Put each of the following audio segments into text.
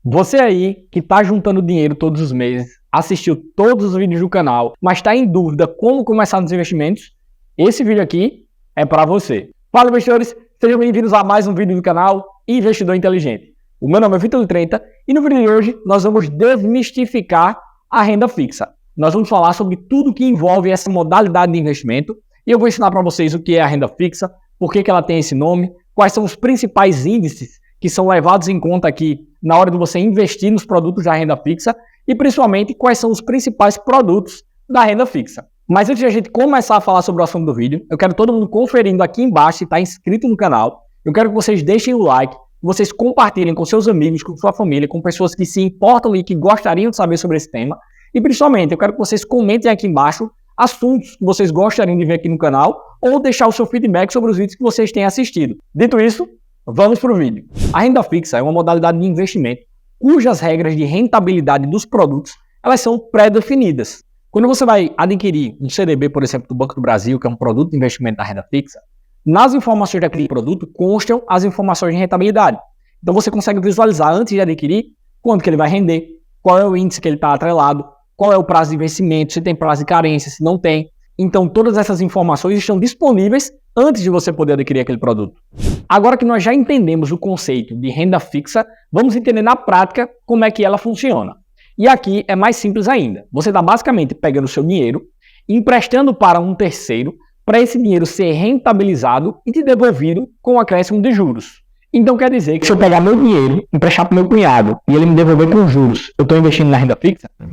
Você aí que está juntando dinheiro todos os meses, assistiu todos os vídeos do canal, mas está em dúvida como começar nos investimentos, esse vídeo aqui é para você. Fala, investidores, sejam bem-vindos a mais um vídeo do canal Investidor Inteligente. O meu nome é Vitor Trenta e no vídeo de hoje nós vamos desmistificar a renda fixa. Nós vamos falar sobre tudo que envolve essa modalidade de investimento e eu vou ensinar para vocês o que é a renda fixa, por que ela tem esse nome, quais são os principais índices que são levados em conta aqui na hora de você investir nos produtos da renda fixa e principalmente quais são os principais produtos da renda fixa. Mas antes de a gente começar a falar sobre o assunto do vídeo, eu quero todo mundo conferindo aqui embaixo se está inscrito no canal. Eu quero que vocês deixem o like, que vocês compartilhem com seus amigos, com sua família, com pessoas que se importam e que gostariam de saber sobre esse tema. E principalmente, eu quero que vocês comentem aqui embaixo assuntos que vocês gostariam de ver aqui no canal ou deixar o seu feedback sobre os vídeos que vocês têm assistido. Dito isso, vamos para o vídeo. A renda fixa é uma modalidade de investimento cujas regras de rentabilidade dos produtos elas são pré-definidas. Quando você vai adquirir um CDB, por exemplo, do Banco do Brasil, que é um produto de investimento da renda fixa, nas informações daquele produto constam as informações de rentabilidade. Então você consegue visualizar antes de adquirir quanto que ele vai render, qual é o índice que ele está atrelado, qual é o prazo de vencimento, se tem prazo de carência, se não tem. Então todas essas informações estão disponíveis antes de você poder adquirir aquele produto. Agora que nós já entendemos o conceito de renda fixa, vamos entender na prática como é que ela funciona. E aqui é mais simples ainda. Você está basicamente pegando o seu dinheiro, emprestando para um terceiro, para esse dinheiro ser rentabilizado e te devolvido com um acréscimo de juros. Então quer dizer que se eu pegar meu dinheiro, emprestar para o meu cunhado e ele me devolver com juros, eu estou investindo na renda fixa? No,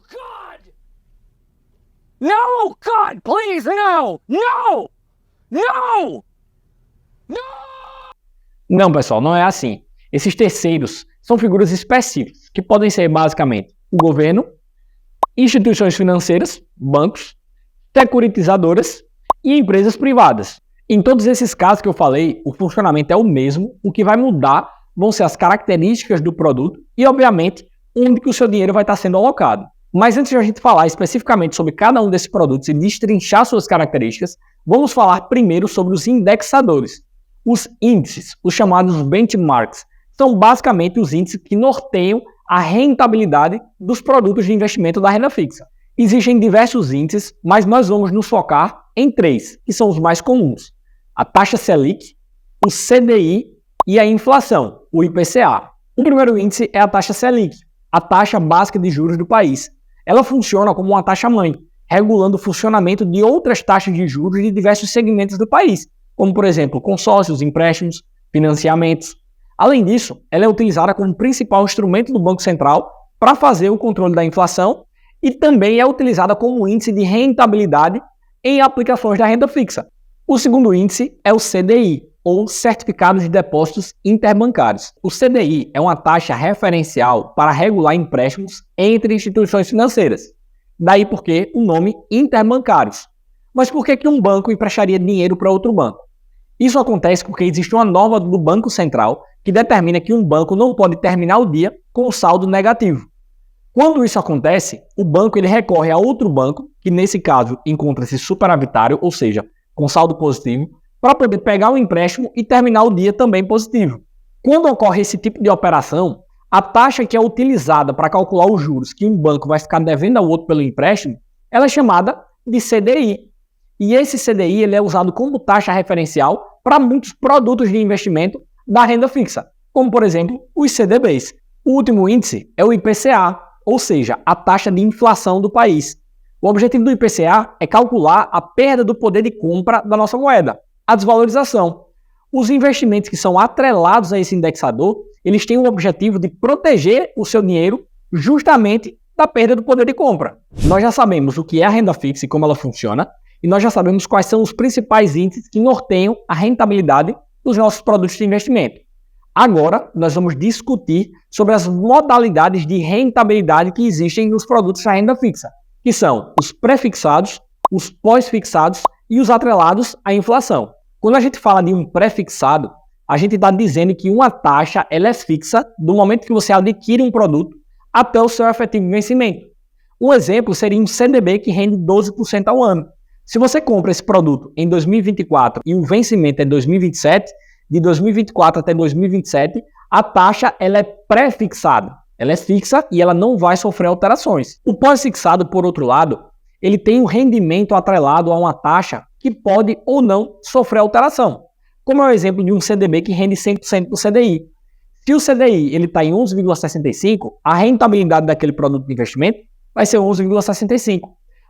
God! No, God, please, no! No! No! No! Não, pessoal, não é assim. Esses terceiros são figuras específicas, que podem ser basicamente o governo, instituições financeiras, bancos, securitizadoras e empresas privadas. Em todos esses casos que eu falei, o funcionamento é o mesmo, o que vai mudar vão ser as características do produto e, obviamente, onde que o seu dinheiro vai estar sendo alocado. Mas antes de a gente falar especificamente sobre cada um desses produtos e destrinchar suas características, vamos falar primeiro sobre os indexadores. Os índices, os chamados benchmarks, são basicamente os índices que norteiam a rentabilidade dos produtos de investimento da renda fixa. Existem diversos índices, mas nós vamos nos focar em três, que são os mais comuns. A taxa Selic, o CDI e a inflação, o IPCA. O primeiro índice é a taxa Selic, a taxa básica de juros do país. Ela funciona como uma taxa-mãe, regulando o funcionamento de outras taxas de juros de diversos segmentos do país, como, por exemplo, consórcios, empréstimos, financiamentos. Além disso, ela é utilizada como principal instrumento do Banco Central para fazer o controle da inflação e também é utilizada como índice de rentabilidade em aplicações da renda fixa. O segundo índice é o CDI, ou Certificados de Depósitos Interbancários. O CDI é uma taxa referencial para regular empréstimos entre instituições financeiras. Daí porque o nome interbancários. Mas por que um banco emprestaria dinheiro para outro banco? Isso acontece porque existe uma norma do Banco Central que determina que um banco não pode terminar o dia com saldo negativo. Quando isso acontece, o banco ele recorre a outro banco, que nesse caso encontra-se superavitário, ou seja, com saldo positivo, para poder pegar o empréstimo e terminar o dia também positivo. Quando ocorre esse tipo de operação, a taxa que é utilizada para calcular os juros que um banco vai ficar devendo ao outro pelo empréstimo, ela é chamada de CDI. E esse CDI ele é usado como taxa referencial para muitos produtos de investimento da renda fixa, como por exemplo os CDBs. O último índice é o IPCA, ou seja, a taxa de inflação do país. O objetivo do IPCA é calcular a perda do poder de compra da nossa moeda, a desvalorização. Os investimentos que são atrelados a esse indexador, eles têm o objetivo de proteger o seu dinheiro justamente da perda do poder de compra. Nós já sabemos o que é a renda fixa e como ela funciona, e nós já sabemos quais são os principais índices que norteiam a rentabilidade dos nossos produtos de investimento. Agora, nós vamos discutir sobre as modalidades de rentabilidade que existem nos produtos da renda fixa, que são os pré-fixados, os pós-fixados e os atrelados à inflação. Quando a gente fala de um pré-fixado, a gente está dizendo que uma taxa ela é fixa do momento que você adquire um produto até o seu efetivo vencimento. Um exemplo seria um CDB que rende 12% ao ano. Se você compra esse produto em 2024 e o vencimento é 2027, de 2024 até 2027, A taxa ela é pré-fixada, ela é fixa e ela não vai sofrer alterações. O pós-fixado, por outro lado, ele tem um rendimento atrelado a uma taxa que pode ou não sofrer alteração, como é o exemplo de um CDB que rende 100% do CDI. Se o CDI está em 11,65, a rentabilidade daquele produto de investimento vai ser 11,65.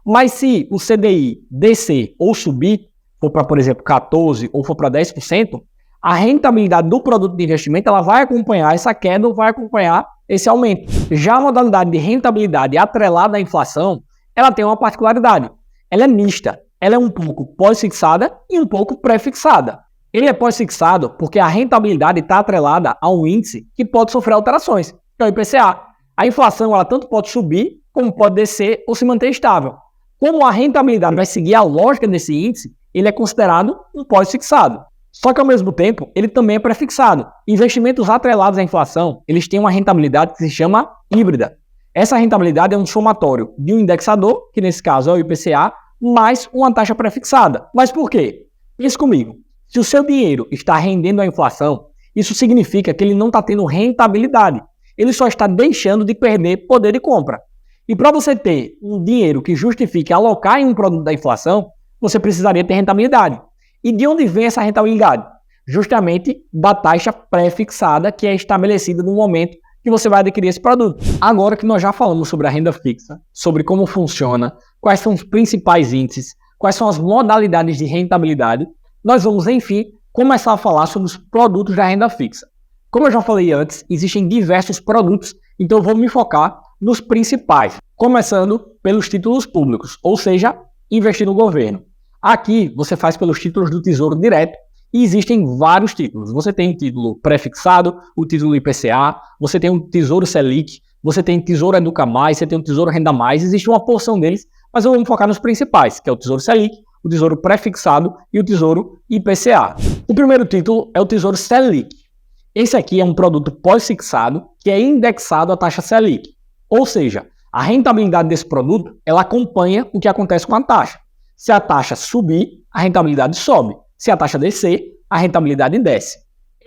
Mas se o CDI descer ou subir, for para, por exemplo, 14% ou for para 10%, a rentabilidade do produto de investimento ela vai acompanhar essa queda ou vai acompanhar esse aumento. Já a modalidade de rentabilidade atrelada à inflação, ela tem uma particularidade. Ela é mista. Ela é um pouco pós-fixada e um pouco pré-fixada. Ele é pós-fixado porque a rentabilidade está atrelada a um índice que pode sofrer alterações, que é o IPCA. A inflação ela tanto pode subir, como pode descer ou se manter estável. Como a rentabilidade vai seguir a lógica desse índice, ele é considerado um pós-fixado. Só que ao mesmo tempo, ele também é pré-fixado. Investimentos atrelados à inflação, eles têm uma rentabilidade que se chama híbrida. Essa rentabilidade é um somatório de um indexador, que nesse caso é o IPCA, mais uma taxa pré-fixada. Mas por quê? Pense comigo. Se o seu dinheiro está rendendo a inflação, isso significa que ele não está tendo rentabilidade. Ele só está deixando de perder poder de compra. E para você ter um dinheiro que justifique alocar em um produto da inflação, você precisaria ter rentabilidade. E de onde vem essa rentabilidade? Justamente da taxa pré-fixada que é estabelecida no momento que você vai adquirir esse produto. Agora que nós já falamos sobre a renda fixa, sobre como funciona, quais são os principais índices, quais são as modalidades de rentabilidade, nós vamos, enfim, começar a falar sobre os produtos da renda fixa. Como eu já falei antes, existem diversos produtos, então eu vou me focar nos principais, começando pelos títulos públicos, ou seja, investir no governo. Aqui você faz pelos títulos do Tesouro Direto e existem vários títulos. Você tem o título pré-fixado, o título IPCA, você tem o Tesouro Selic, você tem o Tesouro Educa Mais, você tem o Tesouro Renda Mais, existe uma porção deles, mas eu vou me focar nos principais, que é o Tesouro Selic, o Tesouro Pré-fixado e o Tesouro IPCA. O primeiro título é o Tesouro Selic. Esse aqui é um produto pós-fixado que é indexado à taxa Selic. Ou seja, a rentabilidade desse produto ela acompanha o que acontece com a taxa. Se a taxa subir, a rentabilidade sobe. Se a taxa descer, a rentabilidade desce.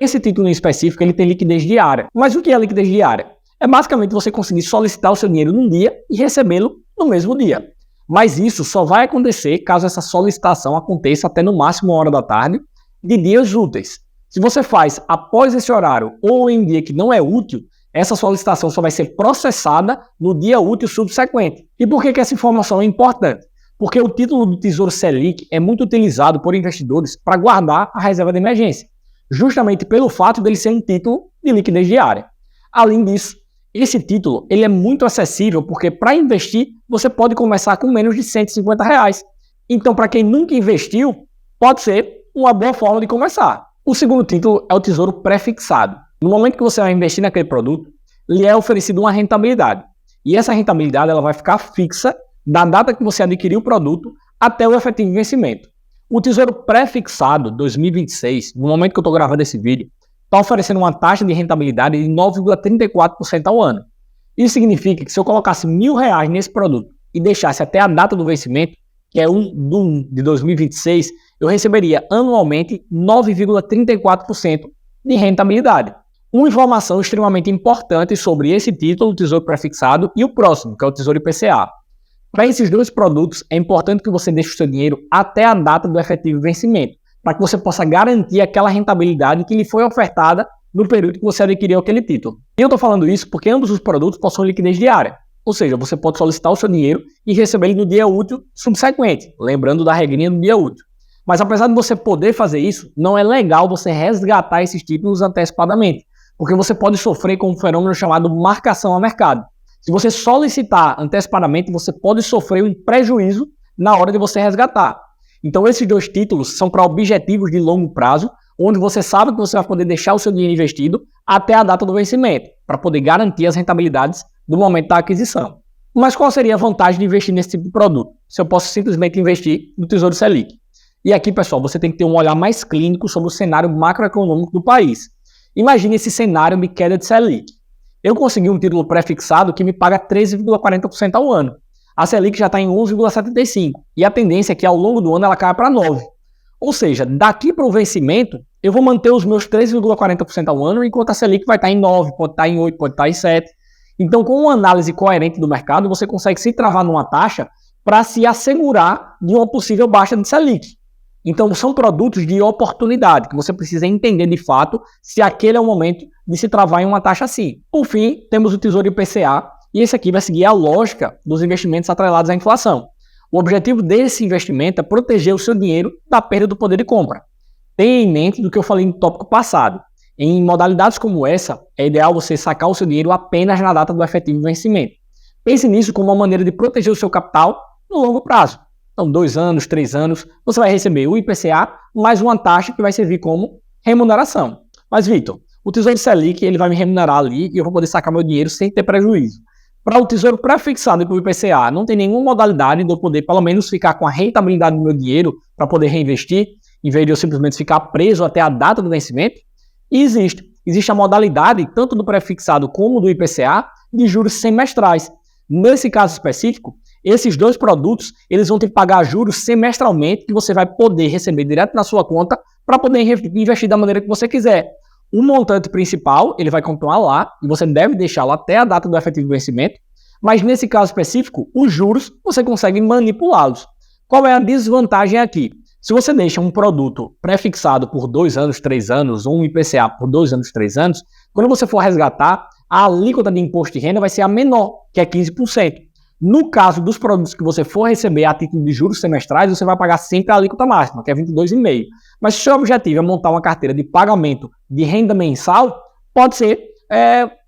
Esse título em específico ele tem liquidez diária. Mas o que é liquidez diária? É basicamente você conseguir solicitar o seu dinheiro num dia e recebê-lo no mesmo dia. Mas isso só vai acontecer caso essa solicitação aconteça até no máximo 1 hora da tarde de dias úteis. Se você faz após esse horário ou em um dia que não é útil, essa solicitação só vai ser processada no dia útil subsequente. E por que essa informação é importante? Porque o título do Tesouro Selic é muito utilizado por investidores para guardar a reserva de emergência, justamente pelo fato dele ser um título de liquidez diária. Além disso, esse título ele é muito acessível porque para investir você pode começar com menos de R$150. Então, para quem nunca investiu, pode ser uma boa forma de começar. O segundo título é o Tesouro Pré-fixado. No momento que você vai investir naquele produto, lhe é oferecido uma rentabilidade. E essa rentabilidade ela vai ficar fixa da data que você adquiriu o produto até o efetivo vencimento. O Tesouro Pré-fixado 2026, no momento que eu estou gravando esse vídeo, está oferecendo uma taxa de rentabilidade de 9,34% ao ano. Isso significa que se eu colocasse R$1.000 nesse produto e deixasse até a data do vencimento, que é 1 de 2026, eu receberia anualmente 9,34% de rentabilidade. Uma informação extremamente importante sobre esse título, o Tesouro Pré-fixado, e o próximo, que é o Tesouro IPCA. Para esses dois produtos, é importante que você deixe o seu dinheiro até a data do efetivo vencimento, para que você possa garantir aquela rentabilidade que lhe foi ofertada no período que você adquiriu aquele título. E eu estou falando isso porque ambos os produtos possuem liquidez diária, ou seja, você pode solicitar o seu dinheiro e receber ele no dia útil subsequente, lembrando da regrinha do dia útil. Mas apesar de você poder fazer isso, não é legal você resgatar esses títulos antecipadamente, porque você pode sofrer com um fenômeno chamado marcação a mercado. Se você solicitar antecipadamente, você pode sofrer um prejuízo na hora de você resgatar. Então esses dois títulos são para objetivos de longo prazo, onde você sabe que você vai poder deixar o seu dinheiro investido até a data do vencimento, para poder garantir as rentabilidades do momento da aquisição. Mas qual seria a vantagem de investir nesse tipo de produto? Se eu posso simplesmente investir no Tesouro Selic. E aqui, pessoal, você tem que ter um olhar mais clínico sobre o cenário macroeconômico do país. Imagine esse cenário de queda de Selic. Eu consegui um título pré-fixado que me paga 13,40% ao ano. A Selic já está em 11,75% e a tendência é que ao longo do ano ela caia para 9%. Ou seja, daqui para o vencimento, eu vou manter os meus 3,40% ao ano, enquanto a Selic vai estar em 9, pode estar em 8, pode estar em 7. Então, com uma análise coerente do mercado, você consegue se travar numa taxa para se assegurar de uma possível baixa de Selic. Então, são produtos de oportunidade, que você precisa entender de fato se aquele é o momento de se travar em uma taxa assim. Por fim, temos o Tesouro IPCA, e esse aqui vai seguir a lógica dos investimentos atrelados à inflação. O objetivo desse investimento é proteger o seu dinheiro da perda do poder de compra. Tenha em mente do que eu falei no tópico passado. Em modalidades como essa, é ideal você sacar o seu dinheiro apenas na data do efetivo vencimento. Pense nisso como uma maneira de proteger o seu capital no longo prazo. Então, 2 anos, 3 anos, você vai receber o IPCA mais uma taxa que vai servir como remuneração. Mas, Vitor, o Tesouro Selic ele vai me remunerar ali e eu vou poder sacar meu dinheiro sem ter prejuízo. Para o Tesouro pré-fixado e para o IPCA, não tem nenhuma modalidade de eu poder pelo menos ficar com a rentabilidade do meu dinheiro para poder reinvestir, em vez de eu simplesmente ficar preso até a data do vencimento? E existe a modalidade, tanto do pré-fixado como do IPCA, de juros semestrais. Nesse caso específico, esses dois produtos eles vão ter que pagar juros semestralmente que você vai poder receber direto na sua conta para poder investir da maneira que você quiser. O montante principal ele vai continuar lá e você deve deixá-lo até a data do efetivo vencimento, mas nesse caso específico, os juros você consegue manipulá-los. Qual é a desvantagem aqui? Se você deixa um produto pré-fixado por 2 anos, 3 anos, ou um IPCA por 2 anos, 3 anos, quando você for resgatar, a alíquota de imposto de renda vai ser a menor, que é 15%. No caso dos produtos que você for receber a título de juros semestrais, você vai pagar sempre a alíquota máxima, que é 22,5%. Mas se o seu objetivo é montar uma carteira de pagamento de renda mensal, pode ser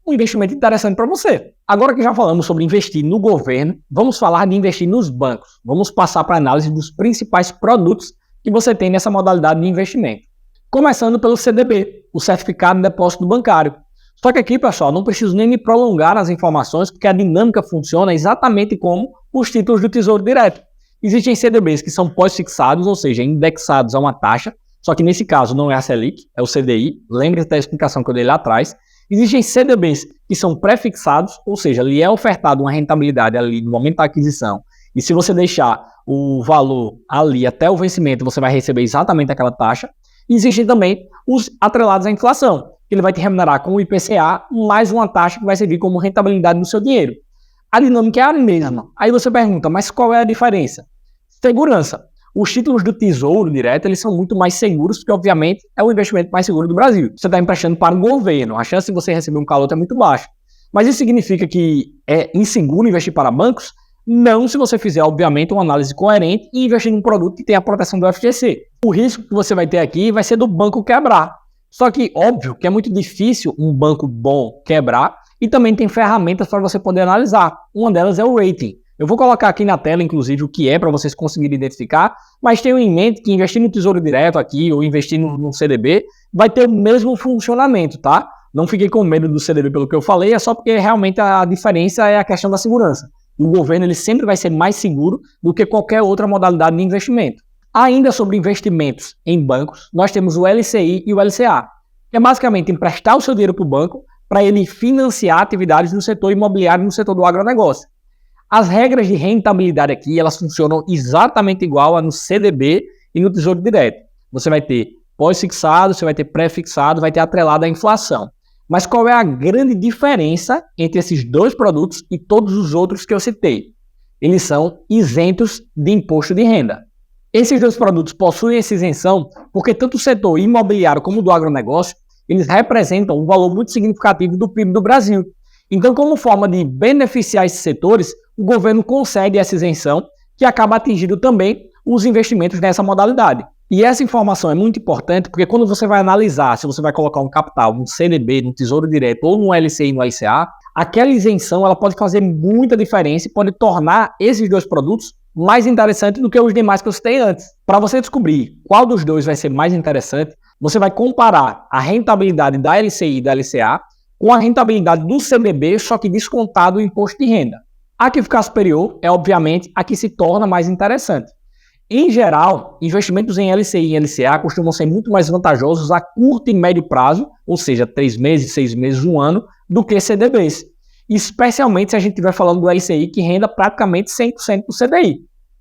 um investimento interessante para você. Agora que já falamos sobre investir no governo, vamos falar de investir nos bancos. Vamos passar para a análise dos principais produtos que você tem nessa modalidade de investimento. Começando pelo CDB, o Certificado de Depósito Bancário. Só que aqui, pessoal, não preciso nem me prolongar nas informações, porque a dinâmica funciona exatamente como os títulos do Tesouro Direto. Existem CDBs que são pós-fixados, ou seja, indexados a uma taxa, só que nesse caso não é a Selic, é o CDI, lembre-se da explicação que eu dei lá atrás. Existem CDBs que são pré-fixados, ou seja, lhe é ofertado uma rentabilidade ali no momento da aquisição, e se você deixar o valor ali até o vencimento, você vai receber exatamente aquela taxa. E existem também os atrelados à inflação, que ele vai te remunerar com o IPCA mais uma taxa que vai servir como rentabilidade do seu dinheiro. A dinâmica é a mesma. Aí você pergunta, mas qual é a diferença? Segurança. Os títulos do Tesouro Direto, eles são muito mais seguros, porque obviamente é o investimento mais seguro do Brasil. Você está emprestando para o governo, a chance de você receber um calote é muito baixa. Mas isso significa que é inseguro investir para bancos? Não, se você fizer, obviamente, uma análise coerente e investir em um produto que tem a proteção do FGC. O risco que você vai ter aqui vai ser do banco quebrar. Só que, óbvio, que é muito difícil um banco bom quebrar e também tem ferramentas para você poder analisar. Uma delas é o rating. Eu vou colocar aqui na tela, inclusive, o que é para vocês conseguirem identificar, mas tenham em mente que investir no Tesouro Direto aqui ou investir no CDB vai ter o mesmo funcionamento, tá? Não fiquem com medo do CDB pelo que eu falei, é só porque realmente a diferença é a questão da segurança. O governo ele sempre vai ser mais seguro do que qualquer outra modalidade de investimento. Ainda sobre investimentos em bancos, nós temos o LCI e o LCA, que é basicamente emprestar o seu dinheiro para o banco para ele financiar atividades no setor imobiliário e no setor do agronegócio. As regras de rentabilidade aqui, elas funcionam exatamente igual a no CDB e no Tesouro Direto. Você vai ter pós-fixado, você vai ter pré-fixado, vai ter atrelado à inflação. Mas qual é a grande diferença entre esses dois produtos e todos os outros que eu citei? Eles são isentos de imposto de renda. Esses dois produtos possuem essa isenção porque tanto o setor imobiliário como o do agronegócio, eles representam um valor muito significativo do PIB do Brasil. Então, como forma de beneficiar esses setores, o governo concede essa isenção, que acaba atingindo também os investimentos nessa modalidade. E essa informação é muito importante porque quando você vai analisar se você vai colocar um capital no CDB, no Tesouro Direto ou no LCI e no LCA, aquela isenção ela pode fazer muita diferença e pode tornar esses dois produtos mais interessantes do que os demais que eu citei antes. Para você descobrir qual dos dois vai ser mais interessante, você vai comparar a rentabilidade da LCI e da LCA com a rentabilidade do CDB, só que descontado o imposto de renda. A que ficar superior é, obviamente, a que se torna mais interessante. Em geral, investimentos em LCI e LCA costumam ser muito mais vantajosos a curto e médio prazo, ou seja, 3 meses, 6 meses, 1 ano, do que CDBs. Especialmente se a gente estiver falando do LCI que renda praticamente 100% do CDI.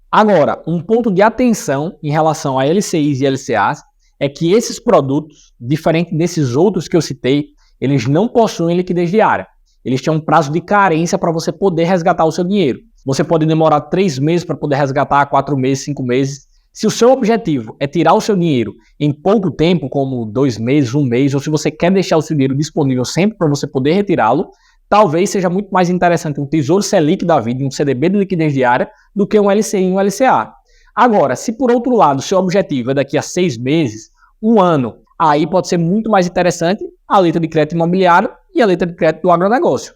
Agora, um ponto de atenção em relação a LCIs e LCAs é que esses produtos, diferente desses outros que eu citei, eles não possuem liquidez diária. Eles têm um prazo de carência para você poder resgatar o seu dinheiro. Você pode demorar 3 meses para poder resgatar, 4 meses, 5 meses. Se o seu objetivo é tirar o seu dinheiro em pouco tempo, como 2 meses, 1 mês, ou se você quer deixar o seu dinheiro disponível sempre para você poder retirá-lo, talvez seja muito mais interessante um Tesouro Selic da vida, um CDB de liquidez diária, do que um LCI e um LCA. Agora, se por outro lado o seu objetivo é daqui a 6 meses, 1 ano, aí pode ser muito mais interessante a letra de crédito imobiliário e a letra de crédito do agronegócio.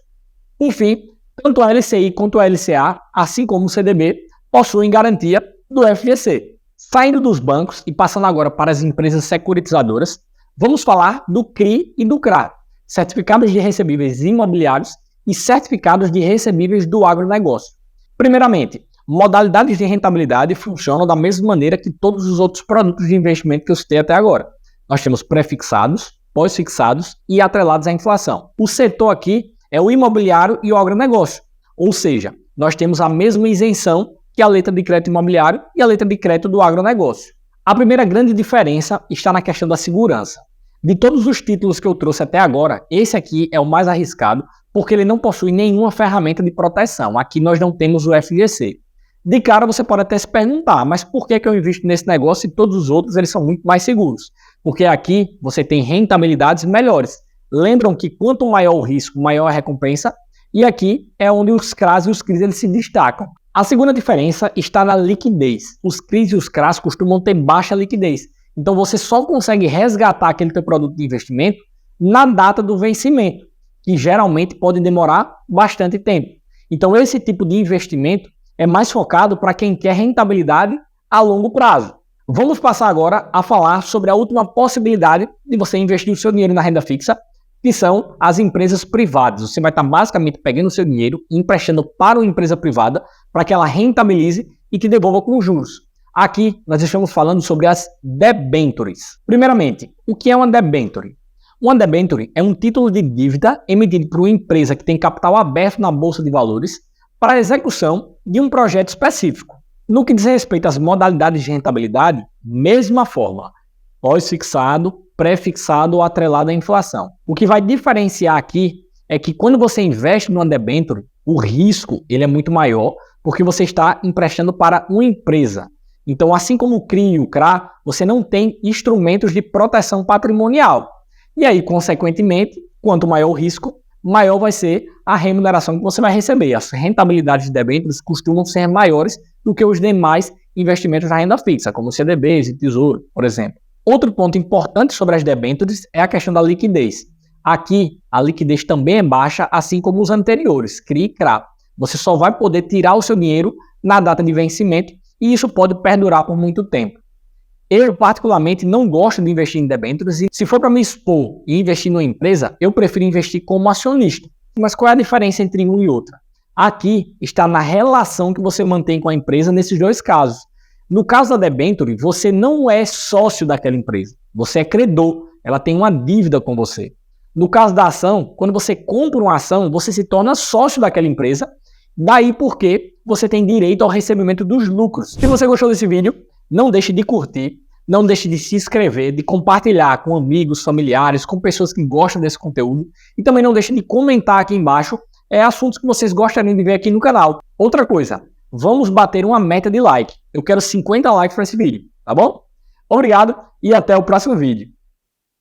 Enfim, tanto a LCI quanto a LCA, assim como o CDB, possuem garantia do FGC. Saindo dos bancos e passando agora para as empresas securitizadoras, vamos falar do CRI e do CRA, certificados de recebíveis imobiliários e certificados de recebíveis do agronegócio. Primeiramente, modalidades de rentabilidade funcionam da mesma maneira que todos os outros produtos de investimento que eu citei até agora. Nós temos pré-fixados, pós-fixados e atrelados à inflação. O setor aqui é o imobiliário e o agronegócio, ou seja, nós temos a mesma isenção que a letra de crédito imobiliário e a letra de crédito do agronegócio. A primeira grande diferença está na questão da segurança. De todos os títulos que eu trouxe até agora, esse aqui é o mais arriscado porque ele não possui nenhuma ferramenta de proteção. Aqui nós não temos o FGC. De cara você pode até se perguntar, mas por que eu invisto nesse negócio e todos os outros eles são muito mais seguros? Porque aqui você tem rentabilidades melhores. Lembram que quanto maior o risco, maior a recompensa, e aqui é onde os CRAs e os CRIs eles se destacam. A segunda diferença está na liquidez. Os CRIs e os CRAs costumam ter baixa liquidez. Então você só consegue resgatar aquele teu produto de investimento na data do vencimento, que geralmente pode demorar bastante tempo. Então esse tipo de investimento é mais focado para quem quer rentabilidade a longo prazo. Vamos passar agora a falar sobre a última possibilidade de você investir o seu dinheiro na renda fixa, que são as empresas privadas. Você vai estar basicamente pegando o seu dinheiro e emprestando para uma empresa privada para que ela rentabilize e te devolva com juros. Aqui nós estamos falando sobre as debentures. Primeiramente, o que é uma debenture? Uma debenture é um título de dívida emitido por uma empresa que tem capital aberto na Bolsa de Valores para a execução de um projeto específico. No que diz respeito às modalidades de rentabilidade, mesma fórmula, pós-fixado, pré-fixado ou atrelado à inflação. O que vai diferenciar aqui é que quando você investe numa debenture, o risco ele é muito maior porque você está emprestando para uma empresa. Então, assim como o CRI e o CRA, você não tem instrumentos de proteção patrimonial. E aí, consequentemente, quanto maior o risco, maior vai ser a remuneração que você vai receber. As rentabilidades de debêntures costumam ser maiores do que os demais investimentos na renda fixa, como CDBs e Tesouro, por exemplo. Outro ponto importante sobre as debêntures é a questão da liquidez. Aqui, a liquidez também é baixa, assim como os anteriores, CRI e CRA. Você só vai poder tirar o seu dinheiro na data de vencimento e isso pode perdurar por muito tempo. Eu, particularmente, não gosto de investir em debêntures e se for para me expor e investir numa empresa, eu prefiro investir como acionista. Mas qual é a diferença entre um e outro? Aqui está na relação que você mantém com a empresa nesses dois casos. No caso da debenture, você não é sócio daquela empresa, você é credor, ela tem uma dívida com você. No caso da ação, quando você compra uma ação, você se torna sócio daquela empresa, daí porque você tem direito ao recebimento dos lucros. Se você gostou desse vídeo, não deixe de curtir, não deixe de se inscrever, de compartilhar com amigos, familiares, com pessoas que gostam desse conteúdo e também não deixe de comentar aqui embaixo assuntos que vocês gostariam de ver aqui no canal. Outra coisa, vamos bater uma meta de like. Eu quero 50 likes para esse vídeo, tá bom? Obrigado e até o próximo vídeo.